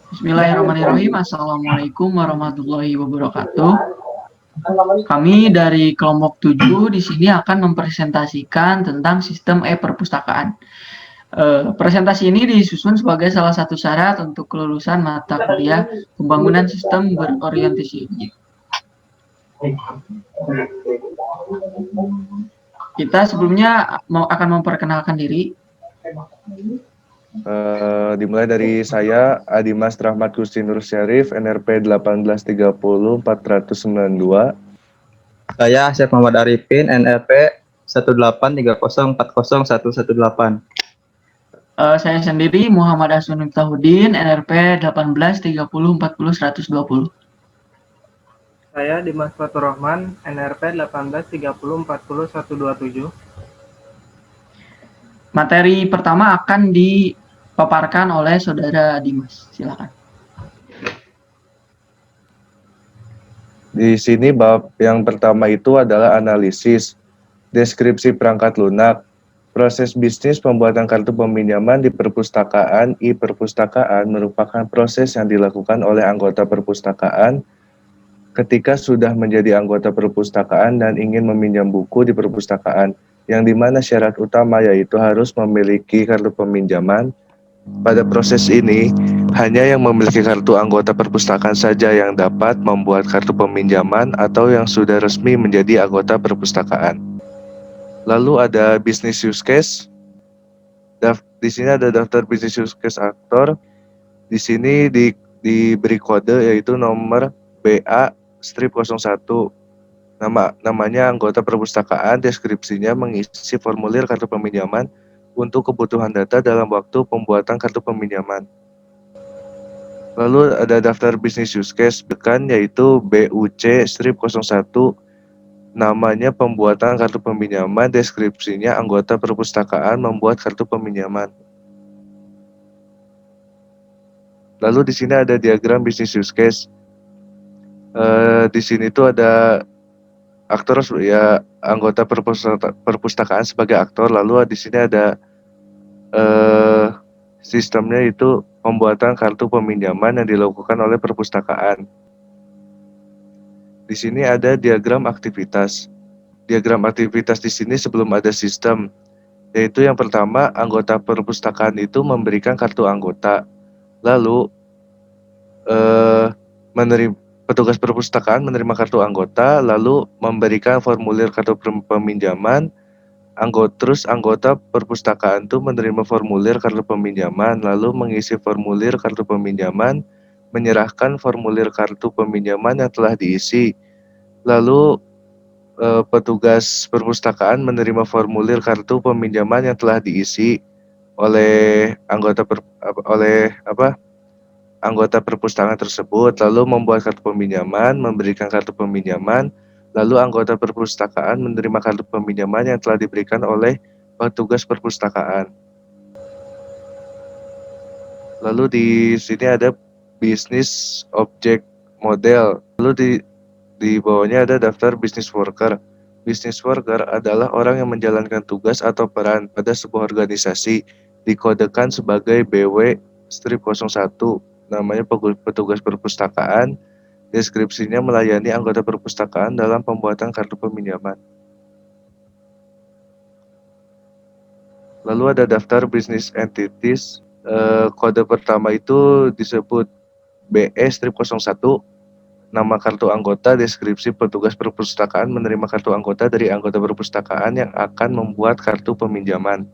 Bismillahirrahmanirrahim. Assalamualaikum warahmatullahi wabarakatuh. Kami dari kelompok 7 di sini akan mempresentasikan tentang sistem e-perpustakaan. Presentasi ini disusun sebagai salah satu syarat untuk kelulusan mata kuliah pembangunan sistem berorientasi objek. Kita sebelumnya akan memperkenalkan diri. Dimulai dari saya, Adimas Rahmat Gusti Nur Syarif, NRP 1830492. Saya Syekh Muhammad Arifin, NRP 183040118. Saya sendiri Muhammad Aswan Miftahudin, NRP 1830400120. Saya Dimas Fatur Rahman, NRP 1830400127. Materi pertama akan dipaparkan oleh Saudara Dimas. Silakan. Di sini bab yang pertama itu adalah analisis, deskripsi perangkat lunak, proses bisnis pembuatan kartu peminjaman di perpustakaan. E-perpustakaan merupakan proses yang dilakukan oleh anggota perpustakaan ketika sudah menjadi anggota perpustakaan dan ingin meminjam buku di perpustakaan, yang dimana syarat utama yaitu harus memiliki kartu peminjaman. Pada proses ini, hanya yang memiliki kartu anggota perpustakaan saja yang dapat membuat kartu peminjaman atau yang sudah resmi menjadi anggota perpustakaan. Lalu ada business use case. Di sini ada daftar business use case aktor. Di sini diberi kode yaitu nomor BA-01. Namanya anggota perpustakaan, deskripsinya mengisi formulir kartu peminjaman untuk kebutuhan data dalam waktu pembuatan kartu peminjaman. Lalu ada daftar business use case dekan yaitu BUC-01. Namanya pembuatan kartu peminjaman, deskripsinya anggota perpustakaan membuat kartu peminjaman. Lalu di sini ada diagram business use case. Di sini tuh ada aktor ya, anggota perpustakaan sebagai aktor. Lalu di sini ada sistemnya itu pembuatan kartu peminjaman yang dilakukan oleh perpustakaan. Di sini ada diagram aktivitas. Diagram aktivitas di sini sebelum ada sistem, yaitu yang pertama anggota perpustakaan itu memberikan kartu anggota. Lalu petugas perpustakaan menerima kartu anggota, lalu memberikan formulir kartu peminjaman. Terus anggota perpustakaan itu menerima formulir kartu peminjaman, lalu mengisi formulir kartu peminjaman, menyerahkan formulir kartu peminjaman yang telah diisi. Lalu petugas perpustakaan menerima formulir kartu peminjaman yang telah diisi oleh anggota anggota perpustakaan tersebut, lalu membuat kartu peminjaman, memberikan kartu peminjaman. Lalu anggota perpustakaan menerima kartu peminjaman yang telah diberikan oleh petugas perpustakaan. Lalu di sini ada bisnis objek model. Lalu di bawahnya ada daftar business worker. Business worker adalah orang yang menjalankan tugas atau peran pada sebuah organisasi, dikodekan sebagai BW-01. Namanya petugas perpustakaan. Deskripsinya melayani anggota perpustakaan dalam pembuatan kartu peminjaman. Lalu ada daftar business entities. Kode pertama itu disebut BE-01. Nama kartu anggota, deskripsi petugas perpustakaan menerima kartu anggota dari anggota perpustakaan yang akan membuat kartu peminjaman.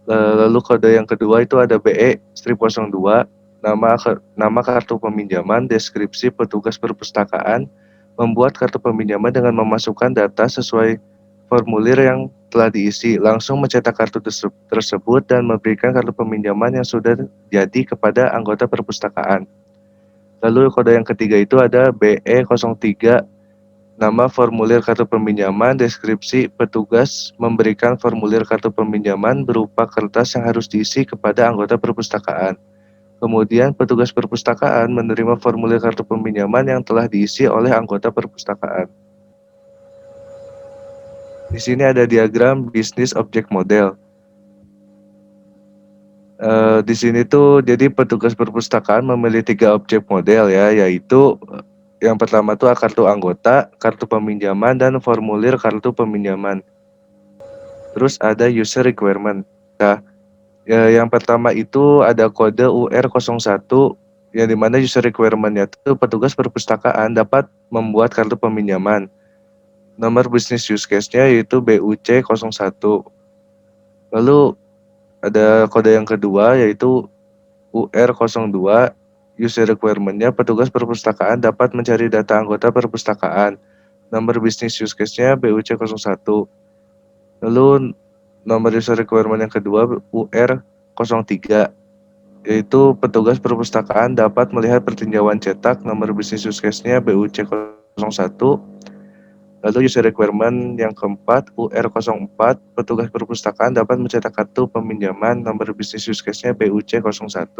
Lalu kode yang kedua itu ada BE-02. Nama kartu peminjaman, deskripsi petugas perpustakaan membuat kartu peminjaman dengan memasukkan data sesuai formulir yang telah diisi, langsung mencetak kartu tersebut dan memberikan kartu peminjaman yang sudah jadi kepada anggota perpustakaan. Lalu kode yang ketiga itu ada BE-03. Nama formulir kartu peminjaman, deskripsi petugas memberikan formulir kartu peminjaman berupa kertas yang harus diisi kepada anggota perpustakaan. Kemudian petugas perpustakaan menerima formulir kartu peminjaman yang telah diisi oleh anggota perpustakaan. Di sini ada diagram bisnis objek model. Di sini tuh jadi petugas perpustakaan memilih 3 objek model ya, yaitu yang pertama tuh kartu anggota, kartu peminjaman, dan formulir kartu peminjaman. Terus ada user requirement. Nah, yang pertama itu ada kode UR01 yang dimana user requirement-nya itu petugas perpustakaan dapat membuat kartu peminjaman. Nomor bisnis use case-nya yaitu BUC01. Lalu ada kode yang kedua yaitu UR02. User requirement-nya petugas perpustakaan dapat mencari data anggota perpustakaan. Nomor bisnis use case-nya BUC01. Lalu nomor user requirement yang kedua UR03, yaitu petugas perpustakaan dapat melihat pertinjauan cetak. Nomor bisnis use case-nya BUC01. Lalu user requirement yang keempat UR04, petugas perpustakaan dapat mencetak kartu peminjaman. Nomor bisnis use case-nya BUC01.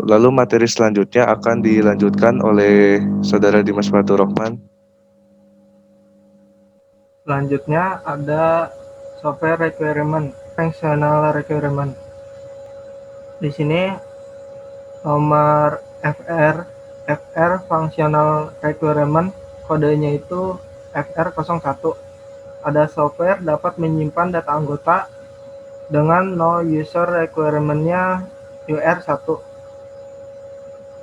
Lalu materi selanjutnya akan dilanjutkan oleh Saudara Dimas Faturrahman. Selanjutnya ada software requirement, functional requirement. Di sini nomor FR functional requirement, kodenya itu FR01. Ada software dapat menyimpan data anggota dengan no user requirement-nya UR1.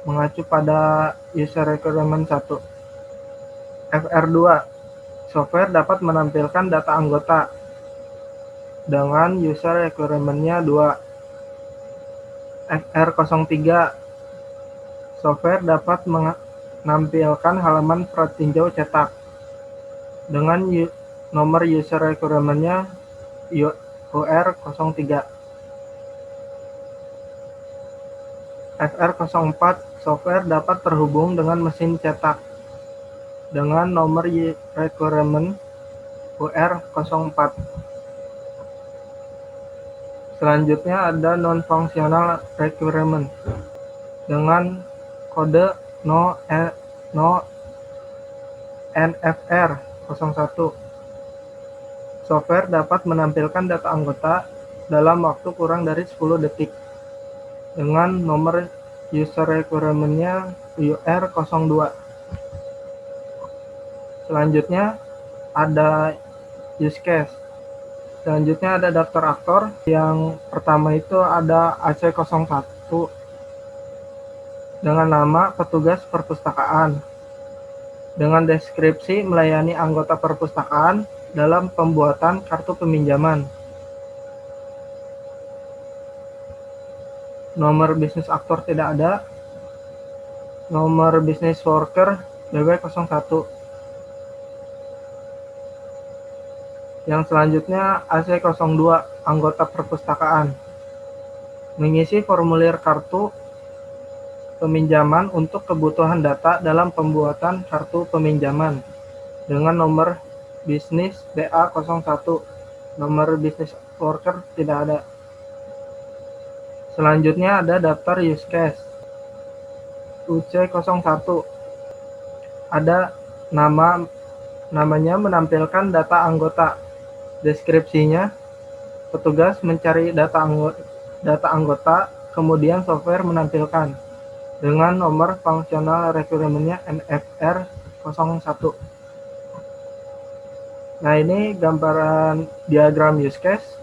Mengacu pada user requirement 1. FR2, software dapat menampilkan data anggota dengan user requirement-nya 2. FR03, software dapat menampilkan halaman pratinjau cetak dengan nomor user requirement-nya UR03. FR04, software dapat terhubung dengan mesin cetak dengan nomor requirement UR04. Selanjutnya ada non-functional requirement dengan kode no NFR 01. Software dapat menampilkan data anggota dalam waktu kurang dari 10 detik dengan nomor user requirement-nya UR02. Selanjutnya ada use case. Selanjutnya ada daftar aktor. Yang pertama itu ada AC01 dengan nama petugas perpustakaan dengan deskripsi melayani anggota perpustakaan dalam pembuatan kartu peminjaman. Nomor bisnis aktor tidak ada. Nomor bisnis worker BW01. Yang selanjutnya AC02, anggota perpustakaan. Mengisi formulir kartu peminjaman untuk kebutuhan data dalam pembuatan kartu peminjaman dengan nomor bisnis BA01. Nomor bisnis worker tidak ada. Selanjutnya ada daftar use case. UC01. Ada namanya menampilkan data anggota. Deskripsinya, petugas mencari data anggota, kemudian software menampilkan dengan nomor functional requirement-nya NFR01. Nah, ini gambaran diagram use case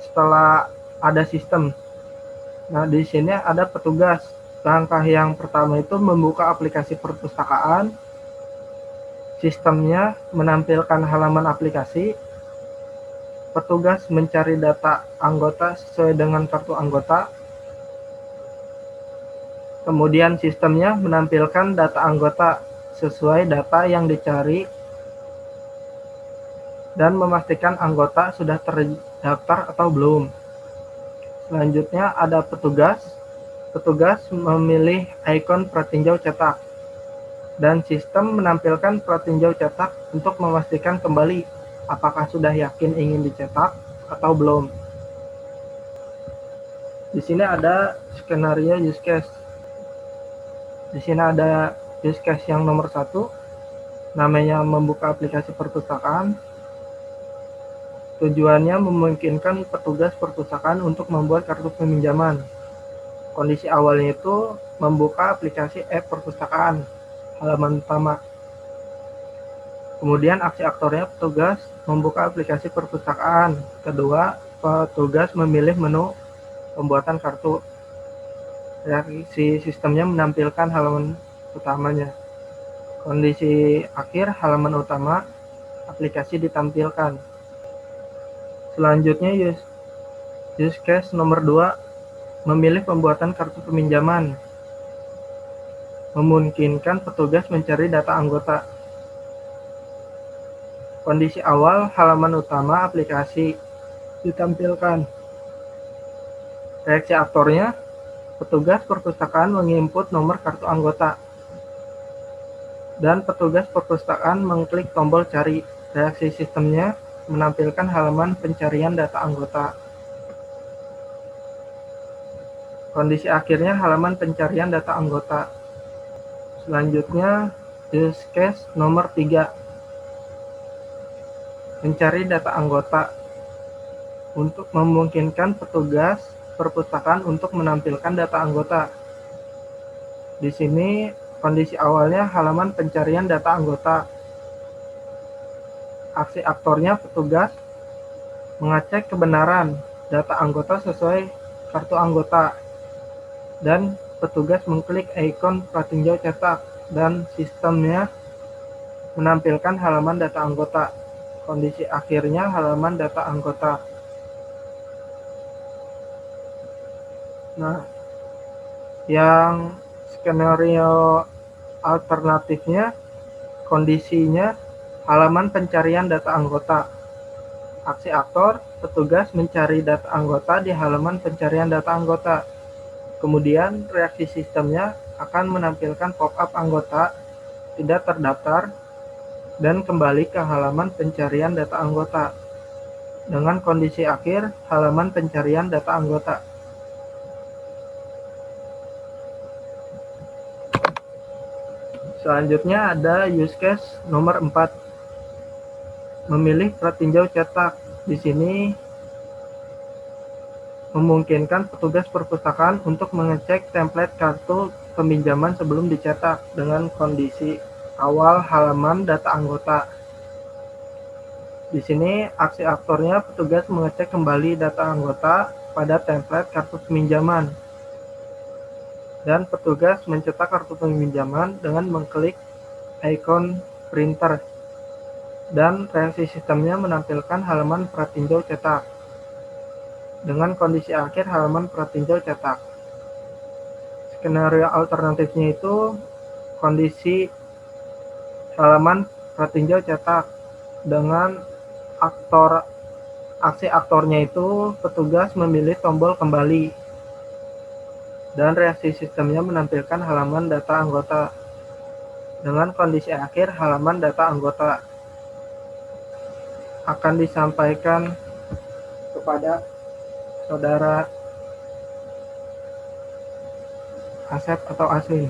setelah ada sistem. Nah, di sini ada petugas. Langkah yang pertama itu membuka aplikasi perpustakaan. Sistemnya menampilkan halaman aplikasi. Petugas mencari data anggota sesuai dengan kartu anggota. Kemudian sistemnya menampilkan data anggota sesuai data yang dicari dan memastikan anggota sudah terdaftar atau belum. Selanjutnya ada petugas. Petugas memilih ikon pratinjau cetak dan sistem menampilkan pratinjau cetak untuk memastikan kembali apakah sudah yakin ingin dicetak atau belum. Di sini ada skenario use case. Di sini ada use case yang nomor 1, namanya membuka aplikasi perpustakaan. Tujuannya memungkinkan petugas perpustakaan untuk membuat kartu peminjaman. Kondisi awalnya itu membuka aplikasi perpustakaan halaman utama. Kemudian aksi aktornya petugas membuka aplikasi perpustakaan. Kedua, petugas memilih menu pembuatan kartu. Reaksi sistemnya menampilkan halaman utamanya. Kondisi akhir halaman utama aplikasi ditampilkan. Selanjutnya use case nomor 2, memilih pembuatan kartu peminjaman. Memungkinkan petugas mencari data anggota. Kondisi awal halaman utama aplikasi ditampilkan. Reaksi aktornya, petugas perpustakaan menginput nomor kartu anggota. Dan petugas perpustakaan mengklik tombol cari. Reaksi sistemnya menampilkan halaman pencarian data anggota. Kondisi akhirnya halaman pencarian data anggota. Selanjutnya use case nomor 3, mencari data anggota. Untuk memungkinkan petugas perpustakaan untuk menampilkan data anggota. Di sini kondisi awalnya halaman pencarian data anggota. Aksi aktornya petugas mengecek kebenaran data anggota sesuai kartu anggota. Dan petugas mengklik ikon pratinjau cetak dan sistemnya menampilkan halaman data anggota. Kondisi akhirnya halaman data anggota. Nah, yang skenario alternatifnya, kondisinya halaman pencarian data anggota. Aksi aktor, petugas mencari data anggota di halaman pencarian data anggota. Kemudian reaksi sistemnya akan menampilkan pop-up anggota tidak terdaftar dan kembali ke halaman pencarian data anggota. Dengan kondisi akhir halaman pencarian data anggota. Selanjutnya ada use case nomor 4. Memilih pratinjau cetak. Di sini memungkinkan petugas perpustakaan untuk mengecek template kartu peminjaman sebelum dicetak dengan kondisi awal halaman data anggota. Di sini aksi aktornya petugas mengecek kembali data anggota pada template kartu peminjaman. Dan petugas mencetak kartu peminjaman dengan mengklik ikon printer. Dan reaksi sistemnya menampilkan halaman pratinjau cetak. Dengan kondisi akhir halaman pratinjau cetak. Skenario alternatifnya itu kondisi halaman pratinjau cetak dengan aksi aktornya itu petugas memilih tombol kembali. Dan reaksi sistemnya menampilkan halaman data anggota. Dengan kondisi akhir halaman data anggota akan disampaikan kepada saudara Asep atau Aswin.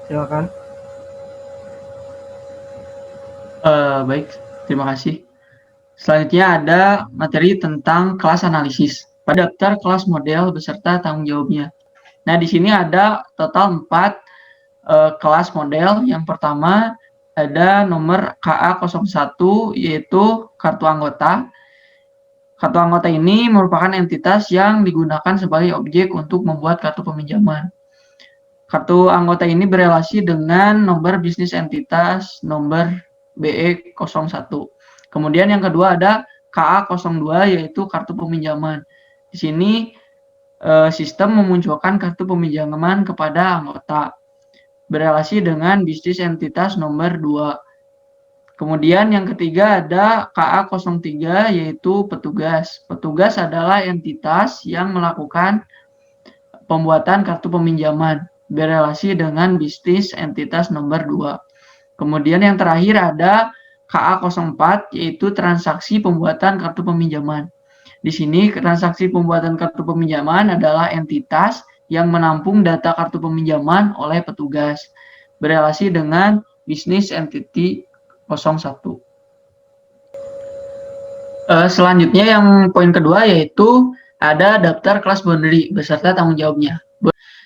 Silakan. Baik, terima kasih. Selanjutnya ada materi tentang kelas analisis. Pada daftar kelas model beserta tanggung jawabnya. Nah, di sini ada total 4 kelas model. Yang pertama ada nomor KA01 yaitu kartu anggota. Kartu anggota ini merupakan entitas yang digunakan sebagai objek untuk membuat kartu peminjaman. Kartu anggota ini berelasi dengan nomor bisnis entitas nomor BE01. Kemudian yang kedua ada KA02 yaitu kartu peminjaman. Di sini sistem memunculkan kartu peminjaman kepada anggota berelasi dengan bisnis entitas nomor 2. Kemudian yang ketiga ada KA03 yaitu petugas. Petugas adalah entitas yang melakukan pembuatan kartu peminjaman berelasi dengan bisnis entitas nomor 2. Kemudian yang terakhir ada KA04 yaitu transaksi pembuatan kartu peminjaman. Di sini transaksi pembuatan kartu peminjaman adalah entitas yang menampung data kartu peminjaman oleh petugas berelasi dengan bisnis entity 01. Selanjutnya yang poin kedua yaitu ada daftar kelas boundary beserta tanggung jawabnya.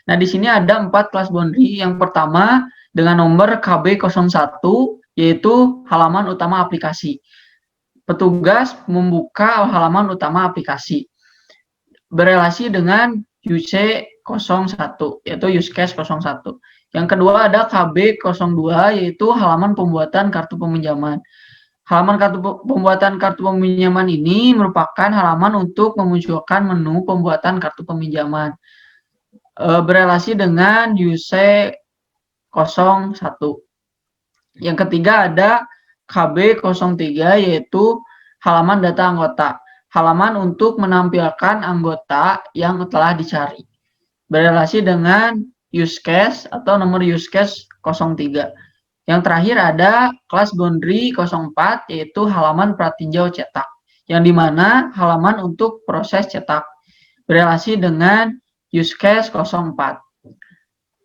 Nah, di sini ada 4 kelas boundary. Yang pertama dengan nomor KB01 yaitu halaman utama aplikasi. Petugas membuka halaman utama aplikasi. Berelasi dengan UC01 yaitu use case 01. Yang kedua ada KB02 yaitu halaman pembuatan kartu peminjaman. Halaman pembuatan kartu peminjaman ini merupakan halaman untuk memunculkan menu pembuatan kartu peminjaman. Berelasi dengan UC01. Yang ketiga ada KB03 yaitu halaman data anggota. Halaman untuk menampilkan anggota yang telah dicari. Berelasi dengan use case atau nomor use case 03. Yang terakhir ada kelas boundary 04 yaitu halaman pratinjau cetak. Yang dimana halaman untuk proses cetak. Berelasi dengan use case 04.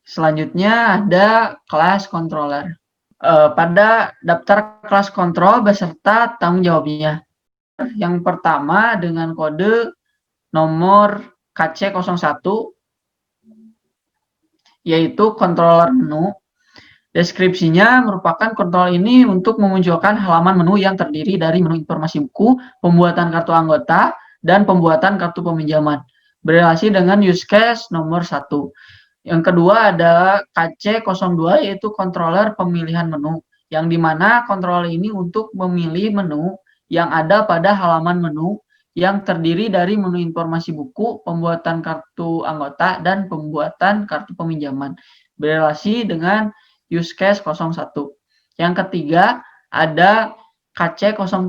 Selanjutnya ada kelas controller. Pada daftar kelas kontrol beserta tanggung jawabnya. Yang pertama dengan kode nomor KC01 yaitu controller menu. Deskripsinya merupakan kontrol ini untuk memunculkan halaman menu yang terdiri dari menu informasi buku, pembuatan kartu anggota, dan pembuatan kartu peminjaman. Berelasi dengan use case nomor 1. Yang kedua ada KC02 yaitu controller pemilihan menu, yang dimana kontrol ini untuk memilih menu yang ada pada halaman menu yang terdiri dari menu informasi buku, pembuatan kartu anggota, dan pembuatan kartu peminjaman. Berelasi dengan use case 01. Yang ketiga ada KC03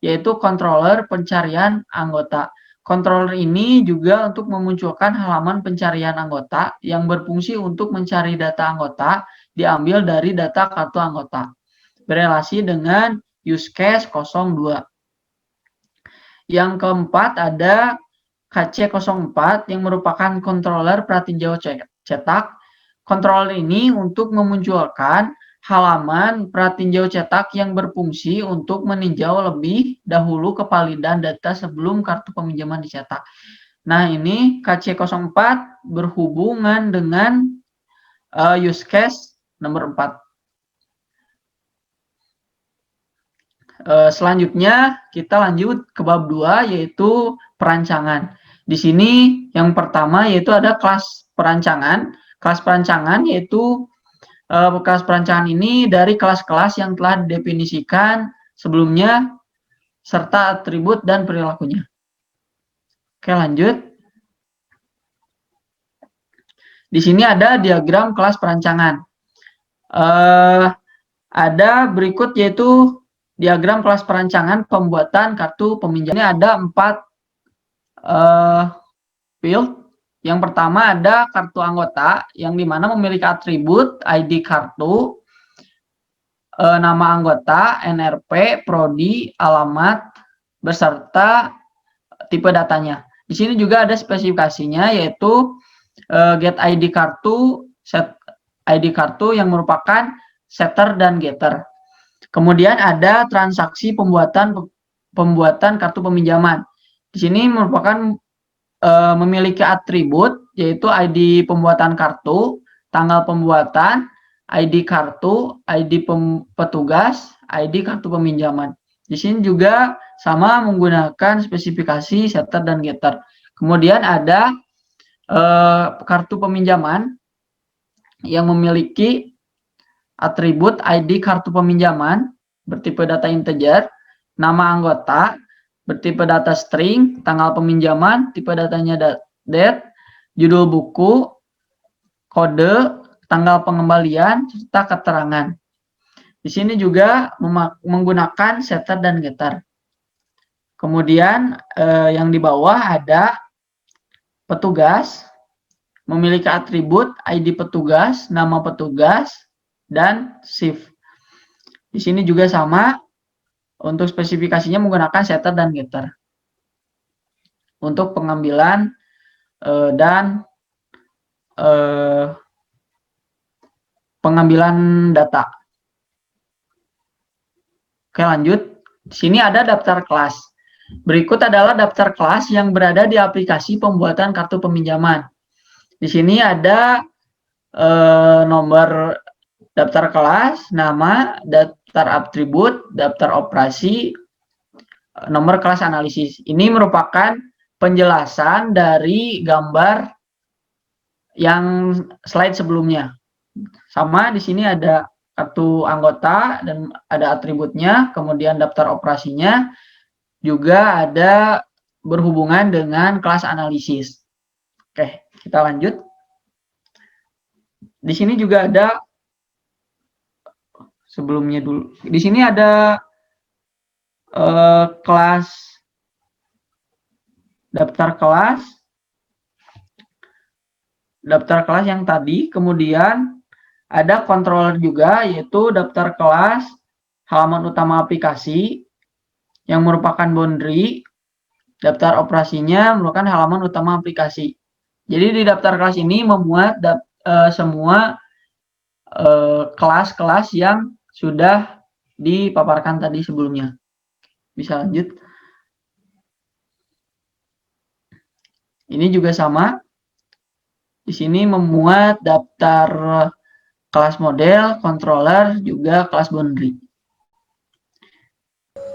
yaitu controller pencarian anggota. Controller ini juga untuk memunculkan halaman pencarian anggota yang berfungsi untuk mencari data anggota diambil dari data kartu anggota. Berelasi dengan use case 02. Yang keempat ada KC04 yang merupakan controller pratinjau cetak. Controller ini untuk memunculkan halaman pratinjau cetak yang berfungsi untuk meninjau lebih dahulu kevalidan data sebelum kartu peminjaman dicetak. Nah, ini KC04 berhubungan dengan use case nomor 4. Selanjutnya kita lanjut ke bab 2 yaitu perancangan. Di sini yang pertama yaitu ada kelas perancangan. Kelas perancangan yaitu kelas perancangan ini dari kelas-kelas yang telah didefinisikan sebelumnya serta atribut dan perilakunya. Oke, lanjut. Di sini ada diagram kelas perancangan. Ada berikut yaitu diagram kelas perancangan pembuatan kartu peminjam. Ini ada 4 field. Yang pertama ada kartu anggota yang dimana memiliki atribut ID kartu, nama anggota, NRP, prodi, alamat, beserta tipe datanya. Di sini juga ada spesifikasinya yaitu get ID kartu, set ID kartu yang merupakan setter dan getter. Kemudian ada transaksi pembuatan kartu peminjaman. Di sini merupakan memiliki atribut yaitu ID pembuatan kartu, tanggal pembuatan, ID kartu, ID petugas, ID kartu peminjaman. Di sini juga sama menggunakan spesifikasi setter dan getter. Kemudian ada kartu peminjaman yang memiliki atribut ID kartu peminjaman bertipe data integer, nama anggota bertipe data string, tanggal peminjaman, tipe datanya date, judul buku, kode, tanggal pengembalian, serta keterangan. Di sini juga menggunakan setter dan getter. Kemudian yang di bawah ada petugas, memiliki atribut ID petugas, nama petugas, dan shift. Di sini juga sama. Untuk spesifikasinya menggunakan setter dan getter untuk pengambilan dan pengambilan data. Oke, lanjut. Di sini ada daftar kelas. Berikut adalah daftar kelas yang berada di aplikasi pembuatan kartu peminjaman. Di sini ada nomor daftar kelas, nama, daftar atribut, daftar operasi, nomor kelas analisis. Ini merupakan penjelasan dari gambar yang slide sebelumnya. Sama di sini ada kartu anggota dan ada atributnya, kemudian daftar operasinya, juga ada berhubungan dengan kelas analisis. Oke, kita lanjut. Di sini juga ada sebelumnya dulu. Di sini ada kelas daftar kelas yang tadi, kemudian ada controller juga, yaitu daftar kelas halaman utama aplikasi yang merupakan boundary, daftar operasinya merupakan halaman utama aplikasi. Jadi di daftar kelas ini memuat semua kelas-kelas yang sudah dipaparkan tadi sebelumnya. Bisa lanjut. Ini juga sama. Di sini memuat daftar kelas model, controller, juga kelas boundary.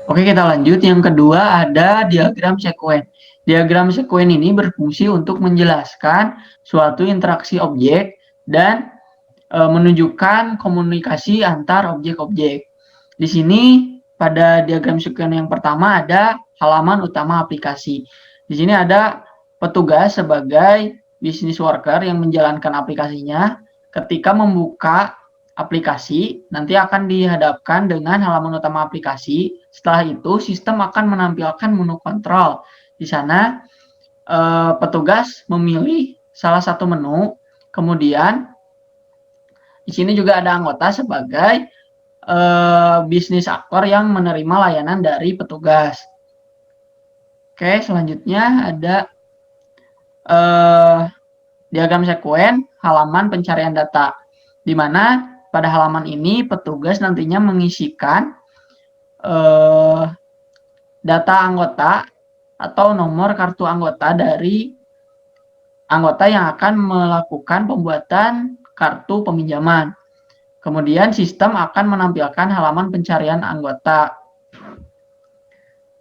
Oke, kita lanjut. Yang kedua ada diagram sekuen. Diagram sekuen ini berfungsi untuk menjelaskan suatu interaksi objek dan menunjukkan komunikasi antar objek-objek. Di sini pada diagram sekuen yang pertama ada halaman utama aplikasi. Di sini ada petugas sebagai business worker yang menjalankan aplikasinya. Ketika membuka aplikasi, nanti akan dihadapkan dengan halaman utama aplikasi. Setelah itu, sistem akan menampilkan menu kontrol. Di sana, petugas memilih salah satu menu. Kemudian, di sini juga ada anggota sebagai bisnis aktor yang menerima layanan dari petugas. Oke, selanjutnya ada diagram sekuen halaman pencarian data, di mana pada halaman ini petugas nantinya mengisikan data anggota atau nomor kartu anggota dari anggota yang akan melakukan pembuatan kartu peminjaman. Kemudian sistem akan menampilkan halaman pencarian anggota.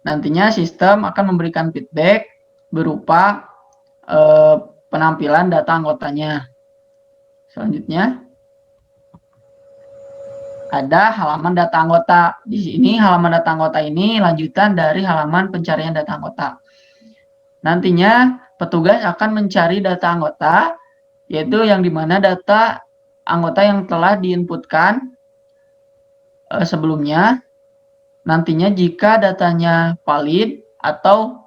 Nantinya sistem akan memberikan feedback berupa penampilan data anggotanya. Selanjutnya ada halaman data anggota. Di sini halaman data anggota ini lanjutan dari halaman pencarian data anggota. Nantinya petugas akan mencari data anggota, yaitu yang dimana data anggota yang telah diinputkan sebelumnya. Nantinya jika datanya valid atau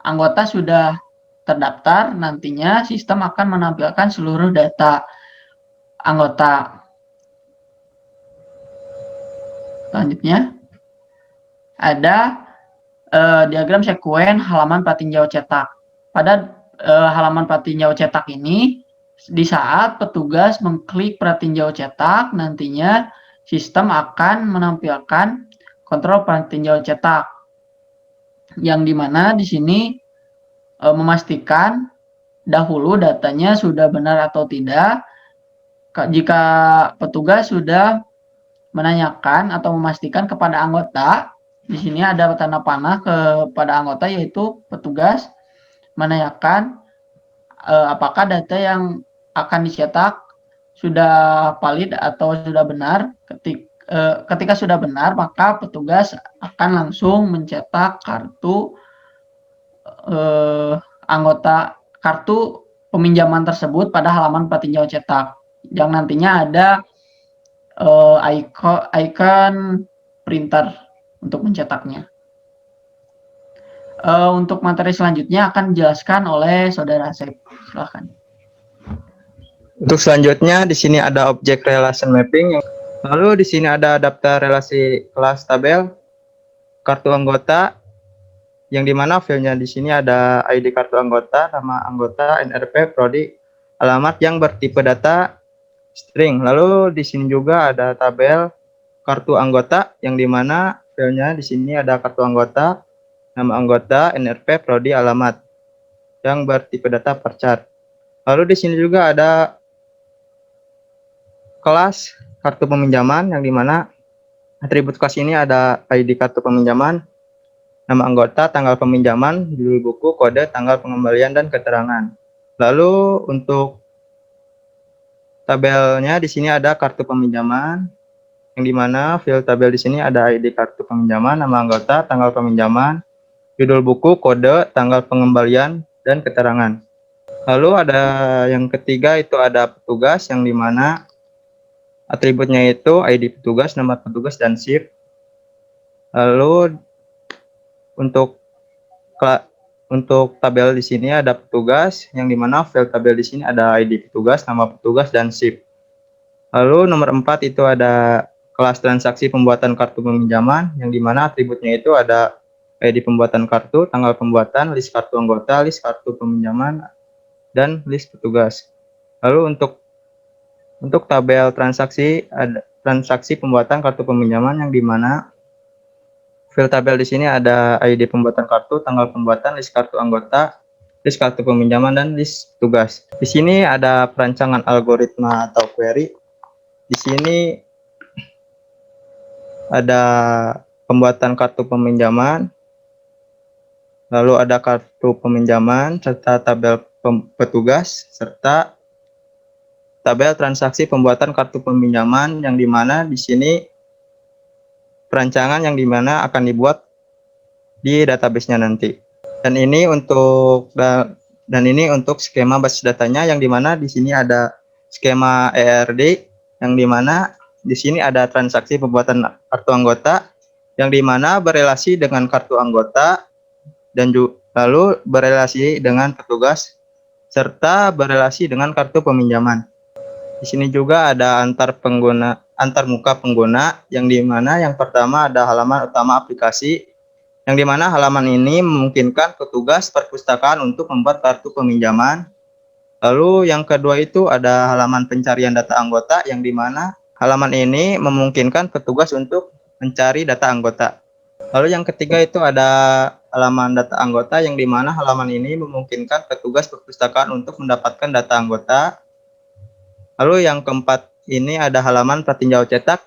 anggota sudah terdaftar, nantinya sistem akan menampilkan seluruh data anggota. Selanjutnya ada diagram sekuen halaman pratinjau cetak. Pada halaman pratinjau cetak ini, di saat petugas mengklik pratinjau cetak, nantinya sistem akan menampilkan kontrol pratinjau cetak, yang dimana di sini memastikan dahulu datanya sudah benar atau tidak. Jika petugas sudah menanyakan atau memastikan kepada anggota, di sini ada tanda panah kepada anggota, yaitu petugas menanyakan apakah data yang akan dicetak sudah valid atau sudah benar. Ketika sudah benar, maka petugas akan langsung mencetak kartu anggota kartu peminjaman tersebut pada halaman pratinjau cetak, yang nantinya ada icon printer untuk mencetaknya. Untuk materi selanjutnya akan dijelaskan oleh Saudara Asep. Silakan. Untuk selanjutnya di sini ada object relation mapping. Lalu di sini ada daftar relasi kelas tabel, kartu anggota, yang dimana filenya di sini ada ID kartu anggota, nama anggota, NRP, prodi, alamat yang bertipe data string. Lalu di sini juga ada tabel kartu anggota, yang dimana filenya di sini ada kartu anggota, nama anggota, NRP, prodi, alamat yang bertipe data perchart. Lalu di sini juga ada kelas kartu peminjaman yang dimana atribut kelas ini ada ID kartu peminjaman, nama anggota, tanggal peminjaman, judul buku, kode, tanggal pengembalian, dan keterangan. Lalu untuk tabelnya di sini ada kartu peminjaman, yang dimana field tabel di sini ada ID kartu peminjaman, nama anggota, tanggal peminjaman, judul buku, kode, tanggal pengembalian, dan keterangan. Lalu ada yang ketiga itu ada petugas, yang dimana atributnya itu ID petugas, nama petugas, dan shift. Lalu untuk tabel di sini ada petugas, yang dimana field tabel di sini ada ID petugas, nama petugas, dan shift. Lalu nomor 4 itu ada kelas transaksi pembuatan kartu peminjaman, yang dimana atributnya itu ada ID pembuatan kartu, tanggal pembuatan, list kartu anggota, list kartu peminjaman, dan list petugas. Lalu untuk tabel transaksi ada transaksi pembuatan kartu peminjaman, yang dimana field tabel di sini ada ID pembuatan kartu, tanggal pembuatan, list kartu anggota, list kartu peminjaman, dan list tugas. Di sini ada perancangan algoritma atau query. Di sini ada pembuatan kartu peminjaman, lalu ada kartu peminjaman serta tabel petugas serta tabel transaksi pembuatan kartu peminjaman, yang dimana di sini perancangan yang dimana akan dibuat di database-nya nanti. Dan ini untuk skema basis datanya, yang dimana di sini ada skema ERD, yang dimana di sini ada transaksi pembuatan kartu anggota, yang dimana berelasi dengan kartu anggota dan lalu berelasi dengan petugas serta berelasi dengan kartu peminjaman. Di sini juga ada antar muka pengguna, yang dimana yang pertama ada halaman utama aplikasi, yang dimana halaman ini memungkinkan petugas perpustakaan untuk membuat kartu peminjaman. Lalu yang kedua itu ada halaman pencarian data anggota, yang dimana halaman ini memungkinkan petugas untuk mencari data anggota. Lalu yang ketiga itu ada halaman data anggota, yang dimana halaman ini memungkinkan petugas perpustakaan untuk mendapatkan data anggota. Lalu yang keempat ini ada halaman pratinjau cetak,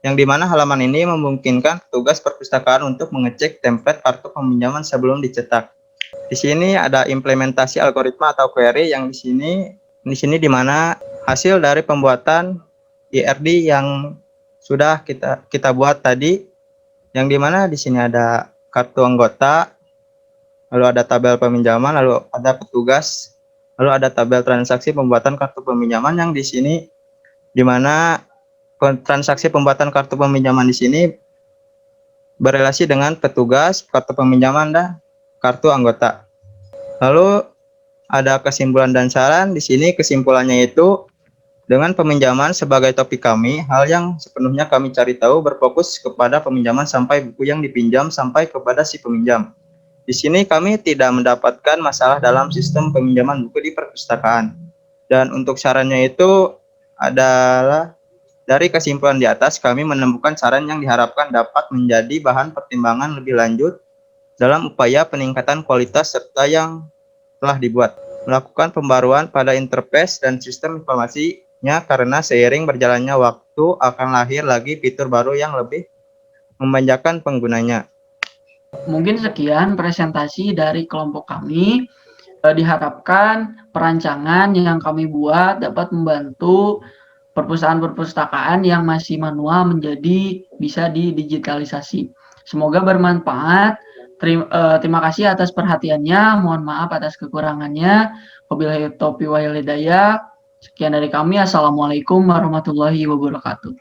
yang dimana halaman ini memungkinkan petugas perpustakaan untuk mengecek template kartu peminjaman sebelum dicetak. Di sini ada implementasi algoritma atau query, yang di sini dimana hasil dari pembuatan IRD yang sudah kita buat tadi, yang dimana di sini ada kartu anggota, lalu ada tabel peminjaman, lalu ada petugas, lalu ada tabel transaksi pembuatan kartu peminjaman, yang di sini dimana transaksi pembuatan kartu peminjaman di sini berelasi dengan petugas, kartu peminjaman, dan kartu anggota. Lalu ada kesimpulan dan saran. Di sini kesimpulannya itu, dengan peminjaman sebagai topik kami, hal yang sepenuhnya kami cari tahu berfokus kepada peminjaman sampai buku yang dipinjam sampai kepada si peminjam. Di sini kami tidak mendapatkan masalah dalam sistem peminjaman buku di perpustakaan. Dan untuk sarannya itu adalah dari kesimpulan di atas, kami menemukan saran yang diharapkan dapat menjadi bahan pertimbangan lebih lanjut dalam upaya peningkatan kualitas serta yang telah dibuat. Melakukan pembaruan pada interface dan sistem informasinya, karena seiring berjalannya waktu akan lahir lagi fitur baru yang lebih memanjakan penggunanya. Mungkin sekian presentasi dari kelompok kami. Diharapkan perancangan yang kami buat dapat membantu perpustakaan-perpustakaan yang masih manual menjadi bisa didigitalisasi. Semoga bermanfaat. Terima kasih atas perhatiannya. Mohon maaf atas kekurangannya. Wabillahi taufiq wal hidayah. Sekian dari kami. Assalamualaikum warahmatullahi wabarakatuh.